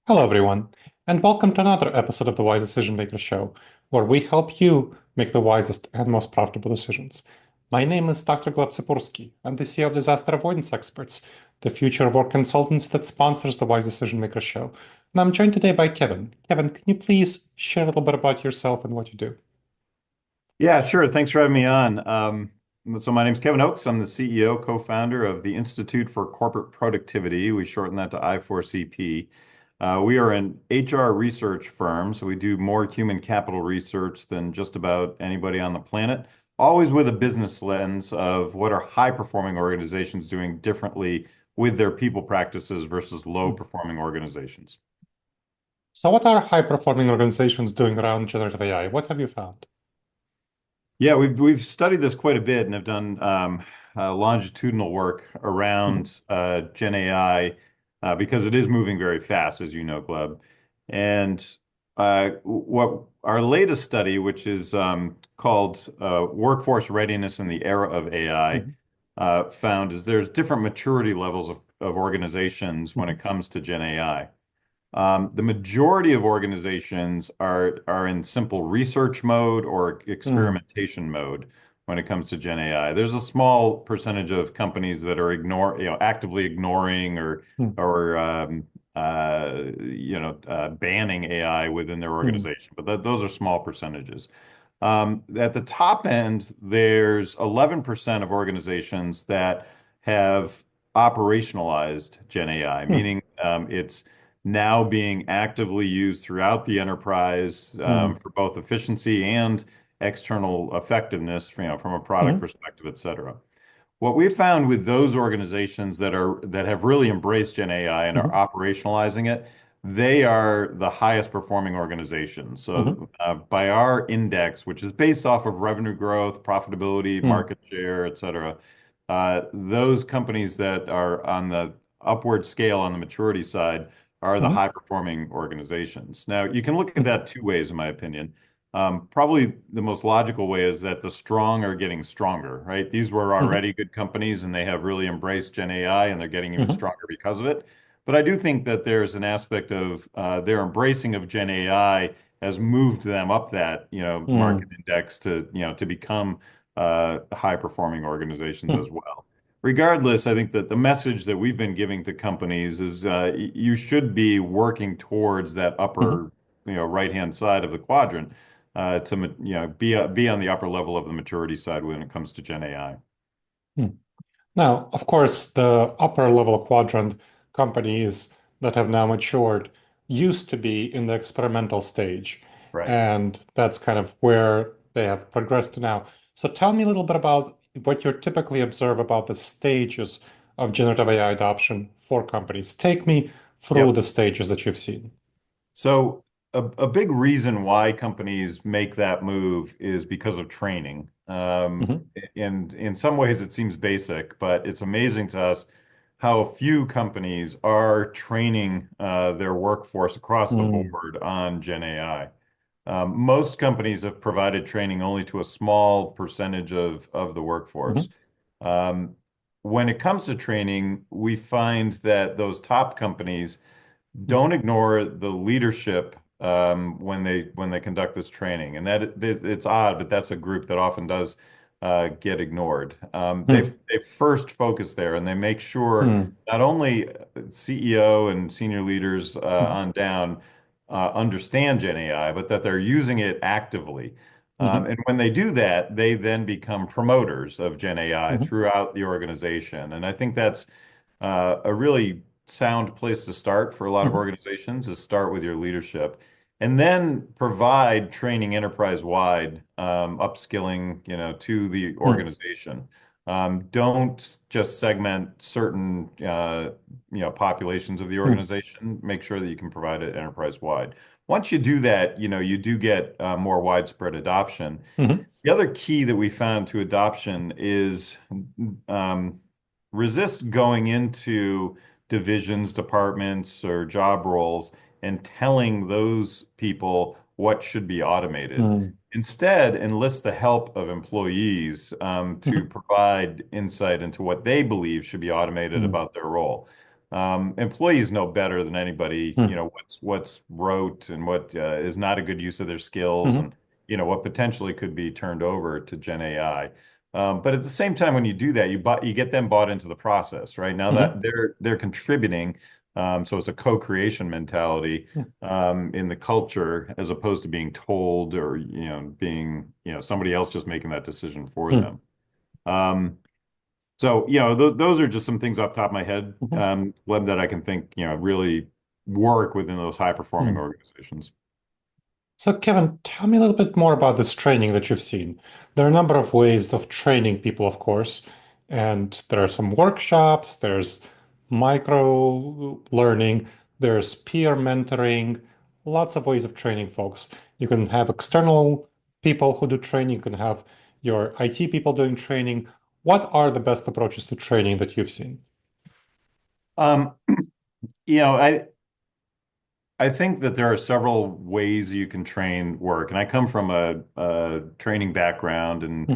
Hello, everyone, and welcome to another episode of the Wise Decision Maker Show, where we help you make the wisest and most profitable decisions. My name is Dr. Gleb Tsipursky. I'm the CEO of Disaster Avoidance Experts, the future of work consultancy that sponsors the Wise Decision Maker Show. And I'm joined today by Kevin. Kevin, can you please share a little bit about yourself and what you do? Yeah, sure. Thanks for having me on. So my name's Kevin Oakes. I'm the CEO, co-founder of the Institute for Corporate Productivity. We shorten that to I4cp. We are an HR research firm, so we do more human capital research than just about anybody on the planet, always with a business lens of what are high-performing organizations doing differently with their people practices versus low-performing organizations. So, what are high-performing organizations doing around generative AI? What have you found? Yeah, we've studied this quite a bit and have done longitudinal work Mhm, around Gen AI because it is moving very fast, as you know, Gleb. And what our latest study, which is called Workforce Readiness in the Era of AI, mhm, found is there's different maturity levels of organizations when mhm, it comes to Gen AI. The majority of organizations are in simple research mode or mhm, experimentation mode when it comes to Gen AI. There's a small percentage of companies that are actively ignoring mhm, or banning AI within their mhm, organization, but those are small percentages. At the top end, there's 11% of organizations that have operationalized Gen AI, mhm, meaning it's now being actively used throughout the enterprise mhm, for both efficiency and external effectiveness, from a product mhm, perspective, et cetera. What we found with those organizations that have really embraced Gen AI and are mhm, operationalizing it, they are the highest performing organizations. mhm, So, by our index, which is based off of revenue growth, profitability, mhm, market share, et cetera, those companies that are on the upward scale on the maturity side are the mhm, high performing organizations. Now, you can look at mhm, that two ways, in my opinion. Probably the most logical way is that the strong are getting stronger, right? These were mhm, already good companies and they have really embraced Gen AI and they're getting even mhm, stronger because of it. But I do think that there's an aspect of their embracing of Gen AI has moved them up that, market mhm, index to become high performing organizations mhm, as well. Regardless, I think that the message that we've been giving to companies is you should be working towards that mhm, upper, right-hand side of the quadrant be on the upper level of the maturity side when it comes to Gen AI. mhm. Now, of course, the upper level quadrant companies that have now matured used to be in the experimental stage, Right. and that's kind of where they have progressed to now. So tell me a little bit about what you typically observe about the stages of generative AI adoption for companies. Take me through Yep. the stages that you've seen. So a big reason why companies make that move is because of training. Hmm. And in some ways it seems basic, but it's amazing to us how few companies are training their workforce across the Mm, board on Gen AI. Most companies have provided training only to a small percentage of the workforce. mhm, Um, when it comes to training, we find that those top companies mhm, don't ignore the leadership when they conduct this training, and it's odd, but that's a group that often does get ignored. mm, They first focus there, and they make sure mm, not only CEO and senior leaders mhm, on down understand Gen AI, but that they're using it actively. mhm, And when they do that, they then become promoters of Gen AI mhm, throughout the organization. And I think that's a really sound place to start for a lot of mhm, organizations is start with your leadership and then provide training enterprise-wide, upskilling, to the mm, organization. Don't just segment certain, populations of the mm, organization. Make sure that you can provide it enterprise-wide. Once you do that, you do get more widespread adoption. mhm, The other key that we found to adoption is um, resist going into divisions, departments, or job roles and telling those people what should be automated. mm, Instead, enlist the help of employees to mhm, provide insight into what they believe should be automated mm, about their role. employees know better than anybody, Mm, what's rote and what is not a good use of their skills, mhm, and what potentially could be turned over to Gen AI. But at the same time, when you do that, you get them bought into the process, right? Now mhm, that they're contributing, so it's a co-creation mentality mm, in the culture as opposed to being told or being somebody else just making that decision for mm, them. Um, so, those are just some things off the top of my head, mhm, Gleb, that I can think, really work within those high-performing mm. organizations. So, Kevin, tell me a little bit more about this training that you've seen. There are a number of ways of training people, of course, and there are some workshops, there's micro learning, there's peer mentoring, lots of ways of training folks. You can have external people who do training, you can have your IT people doing training. What are the best approaches to training that you've seen? Um, you know, I I think that there are several ways you can train work, and I come from a training background and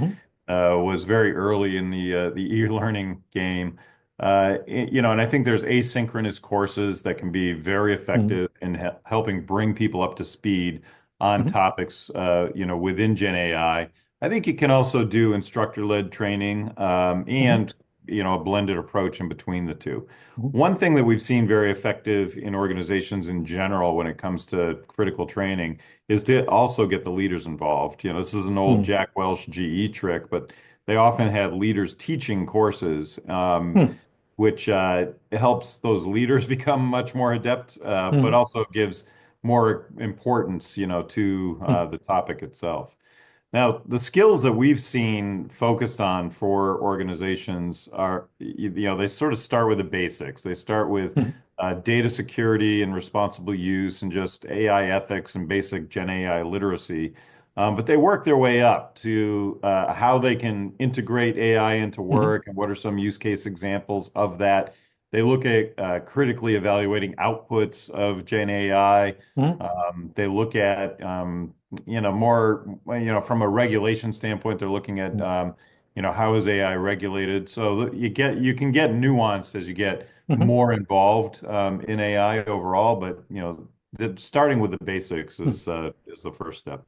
Hmm. was very early in the e-learning game. And I think there's asynchronous courses that can be very Hmm. effective in helping bring people up to speed on Hmm. topics, within Gen AI. I think you can also do instructor-led training, Hmm. and a blended approach in between the two. Hmm. One thing that we've seen very effective in organizations in general when it comes to critical training is to also get the leaders involved. This is an old Hmm. Jack Welch GE trick, but they often have leaders teaching courses, Hmm. which helps those leaders become much more adept, but Hmm. also gives more importance, to Hmm. the topic itself. Now, the skills that we've seen focused on for organizations are, they sort of start with the basics. They start with Hmm. data security and responsible use and just AI ethics and basic Gen AI literacy. But they work their way up to how they can integrate AI into Hmm. work and what are some use case examples of that. They look at critically evaluating outputs of Gen AI. Hmm. They look at more, from a regulation standpoint, they're looking at, Hmm. how is AI regulated? So that you can get nuanced as you get Hmm. more involved in AI overall, but starting with the basics Hmm. is the first step.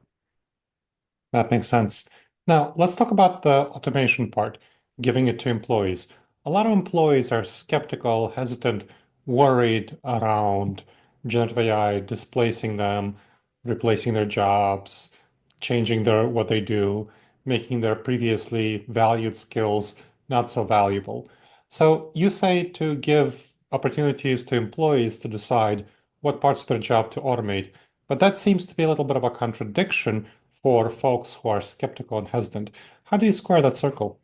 That makes sense. Now, let's talk about the automation part, giving it to employees. A lot of employees are skeptical, hesitant, worried around generative AI displacing them, replacing their jobs, changing what they do, making their previously valued skills not so valuable. So you say to give opportunities to employees to decide what parts of their job to automate, but that seems to be a little bit of a contradiction for folks who are skeptical and hesitant. How do you square that circle?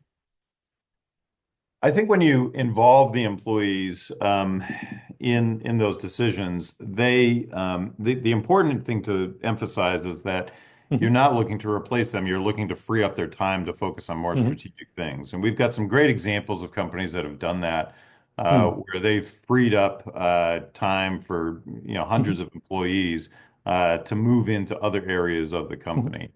I think when you involve the employees in those decisions, the important thing to emphasize is that you're Hmm. not looking to replace them. You're looking to free up their time to focus on more Hmm. strategic things. And we've got some great examples of companies that have done that, Hmm. where they've freed up time for hundreds Hmm. of employees to move into other areas of the Hmm. company.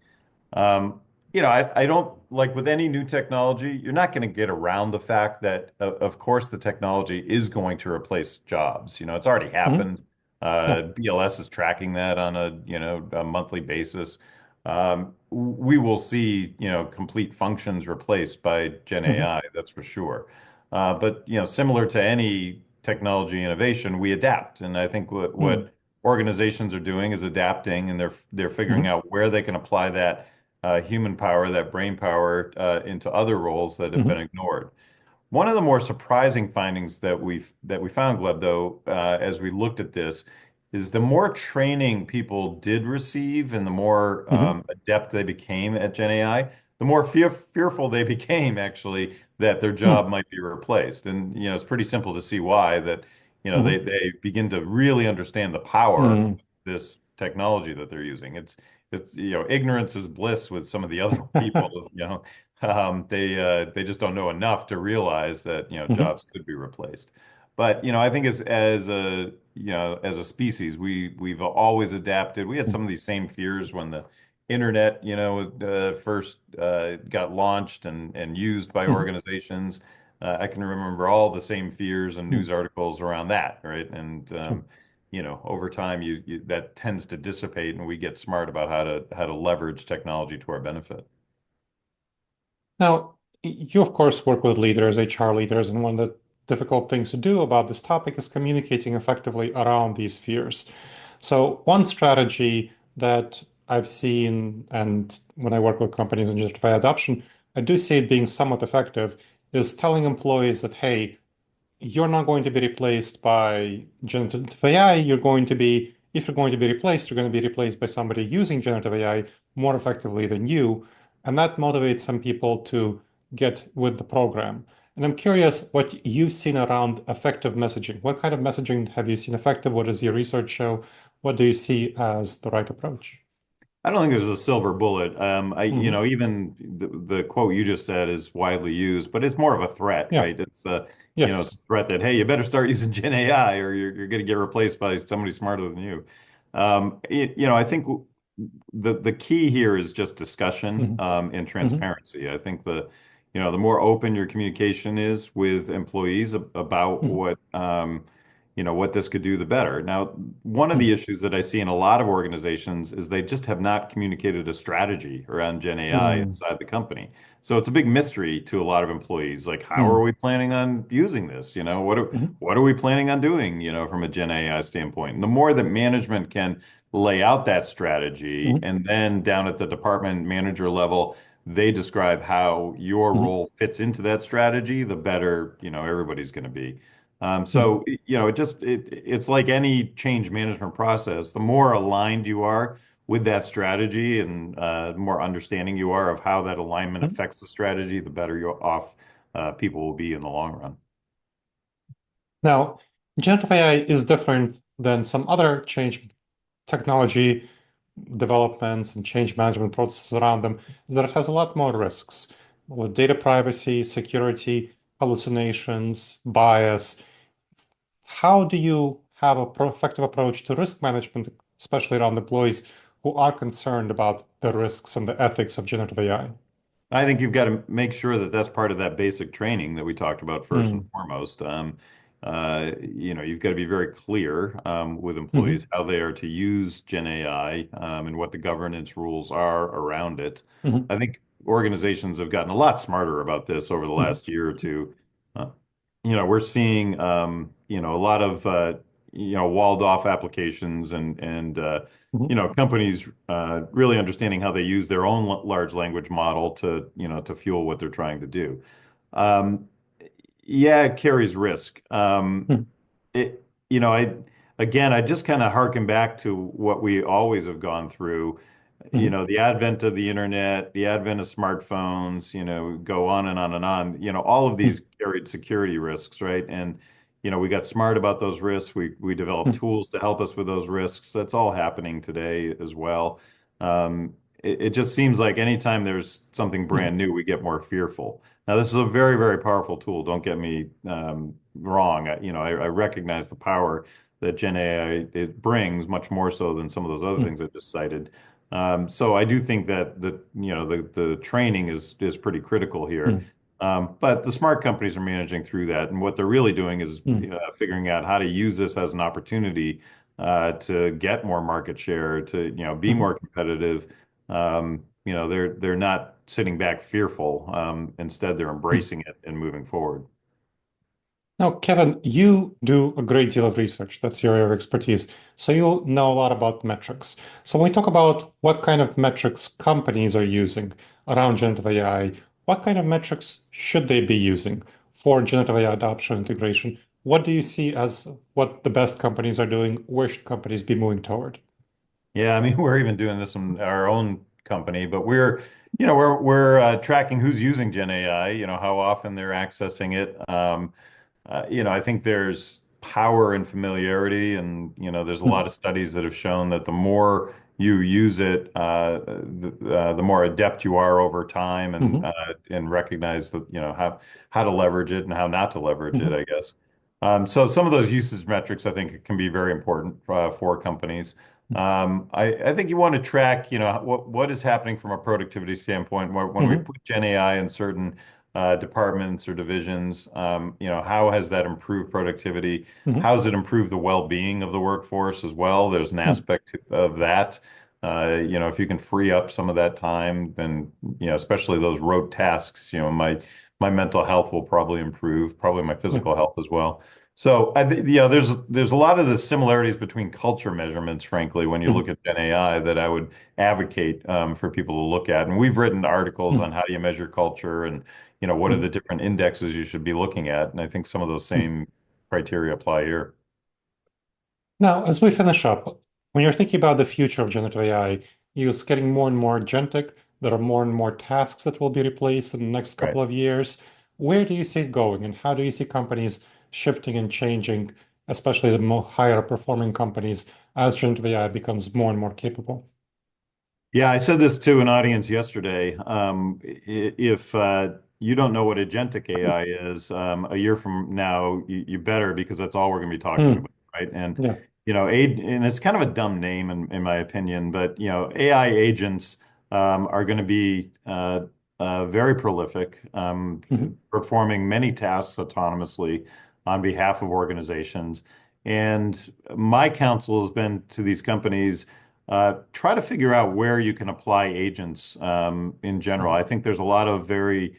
I don't like with any new technology, you're not going to get around the fact that, of course, the technology is going to replace jobs. It's already Hmm. happened. Yeah. BLS is tracking that on a monthly basis. We will see, complete functions replaced by Gen Hmm. AI, that's for sure. But, similar to any technology innovation, we adapt. And I think Hmm. what organizations are doing is adapting, and they're figuring Hmm. out where they can apply that human power, that brain power, into other roles that have been Hmm. ignored. One of the more surprising findings that we found, Gleb, though, as we looked at this, is the more training people did receive and the more Hmm. adept they became at Gen AI, the more fearful they became actually that their Hmm. job might be replaced. And it's pretty simple to see why that they Hmm. they begin to really understand the power of Hmm. this technology that they're using. It's ignorance is bliss with some of the other people. They just don't know enough to realize that Hmm. jobs could be replaced. But I think as a species, we've always adapted. We had some of these same fears when the internet first got launched and used by Hmm. organizations. I can remember all the same fears and Hmm. news articles around that, right? And Sure. over time, that tends to dissipate, and we get smart about how to leverage technology to our benefit. Now, you of course work with leaders, HR leaders, and one of the difficult things to do about this topic is communicating effectively around these fears. So, one strategy that I've seen, and when I work with companies in generative AI adoption, I do see it being somewhat effective, is telling employees that, hey, you're not going to be replaced by generative AI. If you're going to be replaced, you're going to be replaced by somebody using generative AI more effectively than you. And that motivates some people to get with the program. And I'm curious what you've seen around effective messaging. What kind of messaging have you seen effective? What does your research show? What do you see as the right approach? I don't think there's a silver bullet. Hmm. Even the quote you just said is widely used, but it's more of a threat, Yeah. right? It's Yes. a threat that, hey, you better start using Gen AI or you're going to get replaced by somebody smarter than you. I think the key here is just discussion, Hmm. and Hmm. transparency. I think the more open your communication is with employees about Hmm. what this could do, the better. Now, one of the issues that I see in a lot of organizations is they just have not communicated a strategy around Gen AI Hmm. inside the company. So it's a big mystery to a lot of employees. Like, how are Hmm. we planning on using this? Hmm. What are we planning on doing, from a Gen AI standpoint? And the more that management can lay out that strategy, Hmm. and then down at the department manager level, they describe how your Hmm. role fits into that strategy, the better, everybody's going to be. Hmm. It's like any change management process. The more aligned you are with that strategy and the more understanding you are of how that alignment Hmm. affects the strategy, the better you're off people will be in the long run. Now, generative AI is different than some other change technology developments and change management processes around them, is that it has a lot more risks with data privacy, security, hallucinations, bias. How do you have a effective approach to risk management, especially around employees who are concerned about the risks and the ethics of generative AI? I think you've got to make sure that that's part of that basic training that we talked about first and Mm. foremost. You've got to be very clear with Hmm. employees how they are to use Gen AI and what the governance rules are around it. Hmm. I think organizations have gotten a lot smarter about this over the Hmm. last year or two. Uh, we're seeing a lot of walled off applications and companies really understanding how they use their own large language model to fuel what they're trying to do. Um, yeah, it carries risk. Hmm. It, you know, I again, I just kind of harken back to what we always have gone through. Hmm. The advent of the internet, the advent of smartphones, go on and on and on. All of Hmm. these carried security risks, right? And we got smart about those risks. We developed Hmm. tools to help us with those risks. That's all happening today as well. It just seems like anytime there's something Hmm. brand new, we get more fearful. Now, this is a very, very powerful tool. Don't get me wrong. I recognize the power that Gen AI it brings, much more so than some of those other Hmm. things I just cited. So I do think that the training is pretty critical here. Hmm. But the smart companies are managing through that, and what they're really doing is Hmm. figuring out how to use this as an opportunity to get more market share, to be Hmm. more competitive. They're not sitting back fearful. Instead, they're Hmm. embracing it and moving forward. Now, Kevin, you do a great deal of research. That's your area of expertise. So you know a lot about metrics. So when we talk about what kind of metrics companies are using around generative AI, what kind of metrics should they be using for generative AI adoption integration? What do you see as what the best companies are doing? Where should companies be moving toward? Yeah, I mean, we're even doing this in our own company, but we're tracking who's using Gen AI, how often they're accessing it. I think there's power in familiarity, and there's a Hmm. lot of studies that have shown that the more you use it, the more adept you are over time, and Hmm. recognize that how to leverage it and how not to leverage it, Hmm. I guess. So some of those usage metrics I think can be very important for companies. I think you want to track, what is happening from a productivity standpoint when we've Hmm. put Gen AI in certain departments or divisions? How has that improved productivity? Mhm. How has it improved the well-being of the workforce as well? There's an Mm. aspect of that. If you can free up some of that time, then, especially those rote tasks, my mental health will probably improve, probably my Yeah. physical health as well. So I think, there's a lot of the similarities between culture measurements, frankly, when you Mhm. look at Gen AI that I would advocate for people to look at. And we've written articles on Mhm. how do you measure culture and, what are the Mhm. different indexes you should be looking at. And I think some of those Mhm. same criteria apply here. Now, as we finish up, when you're thinking about the future of generative AI, it's getting more and more agentic. There are more and more tasks that will be replaced in the next Right. couple of years. Where do you see it going, and how do you see companies shifting and changing, especially the more higher performing companies, as generative AI becomes more and more capable? Yeah, I said this to an audience yesterday. If you don't know what agentic AI is, a year from now, you better, because that's all we're going to be talking Hmm. about, right? And Yeah. and it's kind of a dumb name in my opinion, but AI agents are going to be very prolific, Hmm. performing many tasks autonomously on behalf of organizations. And my counsel has been to these companies, try to figure out where you can apply agents in general. I think there's a lot of very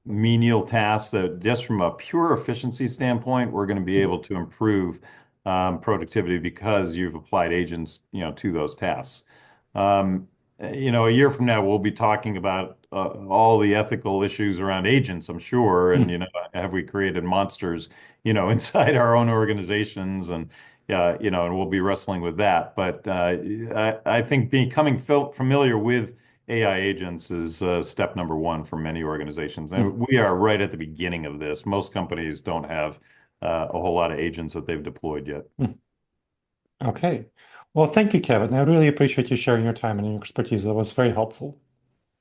menial tasks that just from a pure efficiency standpoint, we're going to be able to improve productivity because you've applied agents, to those tasks. Um, a year from now, we'll be talking about all the ethical issues around agents, I'm sure. And, Hmm. have we created monsters, inside our own organizations? And we'll be wrestling with that. But I think becoming familiar with AI agents is step number one for many organizations. Hmm. And we are right at the beginning of this. Most companies don't have a whole lot of agents that they've deployed yet. Hmm. Okay. Well, thank you, Kevin. I really appreciate you sharing your time and your expertise. That was very helpful.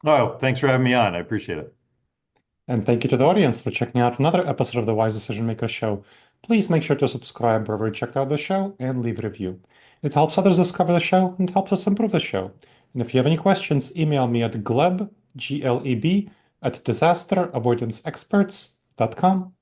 Oh, thanks for having me on. I appreciate it. And thank you to the audience for checking out another episode of the Wise Decision Maker Show. Please make sure to subscribe wherever you checked out the show and leave a review. It helps others discover the show and helps us improve the show. And if you have any questions, email me at gleb, Gleb, at disasteravoidanceexperts.com.